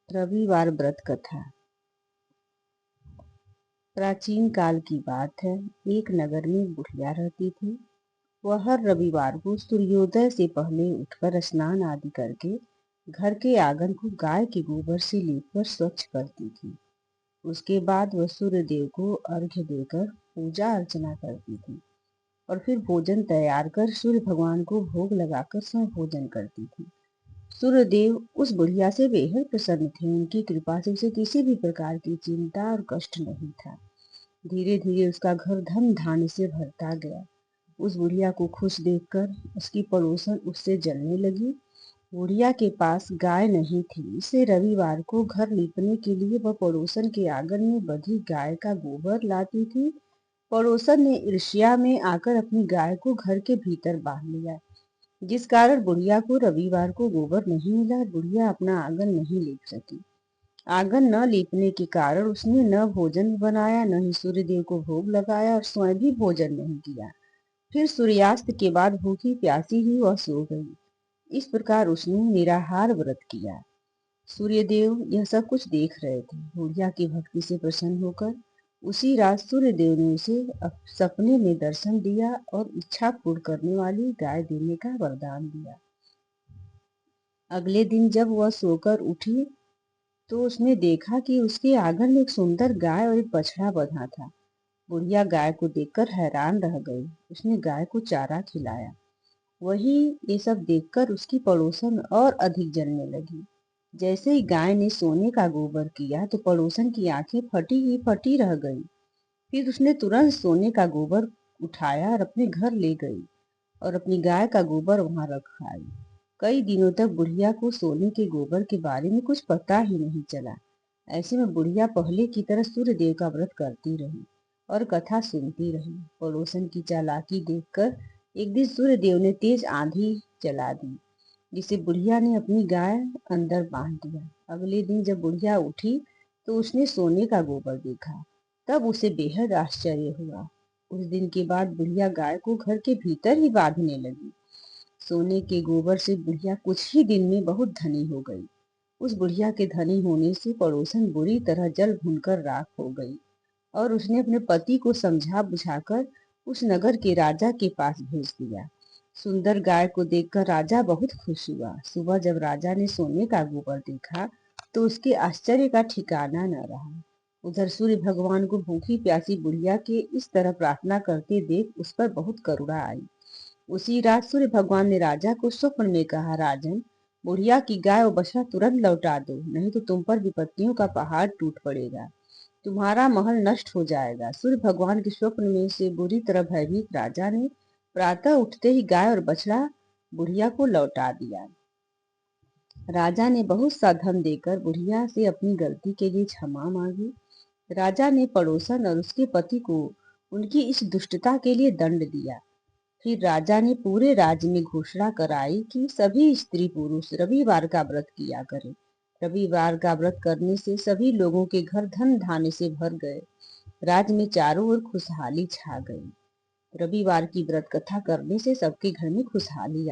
रविवार व्रत कथा। प्राचीन काल की बात है। एक नगर में बुढ़िया रहती थी। वह हर रविवार को सूर्योदय से पहले उठकर स्नान आदि करके घर के आंगन को गाय के गोबर से लीपकर स्वच्छ करती थी। उसके बाद वह सूर्य देव को अर्घ्य देकर पूजा अर्चना करती थी और फिर भोजन तैयार कर सूर्य भगवान को भोग लगाकर स्वयं भोजन करती थी। सूर्यदेव उस बुढ़िया से बेहद प्रसन्न थे। उनकी कृपा से उसे किसी भी प्रकार की चिंता और कष्ट नहीं था। धीरे धीरे उसका घर धन धान्य से भरता गया। उस बुढ़िया को खुश देखकर उसकी पड़ोसन उससे जलने लगी। बुढ़िया के पास गाय नहीं थी, इसलिए रविवार को घर लीपने के लिए वह पड़ोसन के आंगन में बंधी गाय का गोबर लाती थी। पड़ोसन ने ईर्ष्या में आकर अपनी गाय को घर के भीतर बांध लिया, जिस कारण बुढ़िया को रविवार को गोबर नहीं मिला और बुढ़िया अपना आंगन नहीं लीप सकी। आंगन न लीपने के कारण उसने न भोजन बनाया, न ही सूर्यदेव को भोग लगाया और स्वयं भी भोजन नहीं किया। फिर सूर्यास्त के बाद भूखी प्यासी ही वह सो गई। इस प्रकार उसने निराहार व्रत किया। सूर्यदेव यह सब कुछ देख रहे थे। बुढ़िया की भक्ति से प्रसन्न होकर उसी रात सूर्यदेव ने उसे सपने में दर्शन दिया और इच्छा पूर्ण करने वाली गाय देने का वरदान दिया। अगले दिन जब वह सोकर उठी तो उसने देखा कि उसके आंगन में एक सुंदर गाय और एक बछड़ा बंधा था। बुढ़िया गाय को देखकर हैरान रह गई। उसने गाय को चारा खिलाया। वही ये सब देखकर उसकी पड़ोसन और अधिक जलने लगी। जैसे ही गाय ने सोने का गोबर किया तो पड़ोसन की आंखें फटी ही फटी रह गई। फिर उसने तुरंत सोने का गोबर उठाया और अपने घर ले गई और अपनी गाय का गोबर वहां रख आई। कई दिनों तक बुढ़िया को सोने के गोबर के बारे में कुछ पता ही नहीं चला। ऐसे में बुढ़िया पहले की तरह सूर्यदेव का व्रत करती रही और कथा सुनती रही। पड़ोसन की चालाकी देखकर एक दिन सूर्यदेव ने तेज आंधी चला दी, जिसे बुढ़िया ने अपनी गाय अंदर बांध दिया। अगले दिन जब बुढ़िया उठी तो उसने सोने का गोबर देखा। तब उसे बेहद आश्चर्य हुआ। उस दिन के बाद बुढ़िया गाय को घर के भीतर ही बांधने लगी। सोने के गोबर से बुढ़िया कुछ ही दिन में बहुत धनी हो गई। उस बुढ़िया के धनी होने से पड़ोसन बुरी तरह जल भूनकर राख हो गई और उसने अपने पति को समझा बुझाकर उस नगर के राजा के पास भेज दिया। सुंदर गाय को देखकर राजा बहुत खुश हुआ। सुबह जब राजा ने सोने का गोबर देखा तो उसके आश्चर्य का ठिकाना न रहा। उधर सूर्य भगवान को भूखी प्यासी बुढ़िया के इस तरह प्रार्थना करते देख उस पर बहुत करुणा आई। उसी रात सूर्य भगवान ने राजा को स्वप्न में कहा, राजन, बुढ़िया की गाय और बछड़ा तुरंत लौटा दो, नहीं तो तुम पर विपत्तियों का पहाड़ टूट पड़ेगा, तुम्हारा महल नष्ट हो जाएगा। सूर्य भगवान के स्वप्न में से बुरी तरह भयभीत राजा ने प्रातः उठते ही गाय और बछड़ा बुढ़िया को लौटा दिया। राजा ने बहुत सा धन देकर बुढ़िया से अपनी गलती के लिए क्षमा मांगी। राजा ने पड़ोसन और उसके पति को उनकी इस दुष्टता के लिए दंड दिया। फिर राजा ने पूरे राज्य में घोषणा कराई कि सभी स्त्री पुरुष रविवार का व्रत किया करें। रविवार का व्रत करने से सभी लोगों के घर धन धान्य से भर गए। राज्य में चारों ओर खुशहाली छा गई। रविवार की व्रत कथा करने से सबके घर में खुशहाली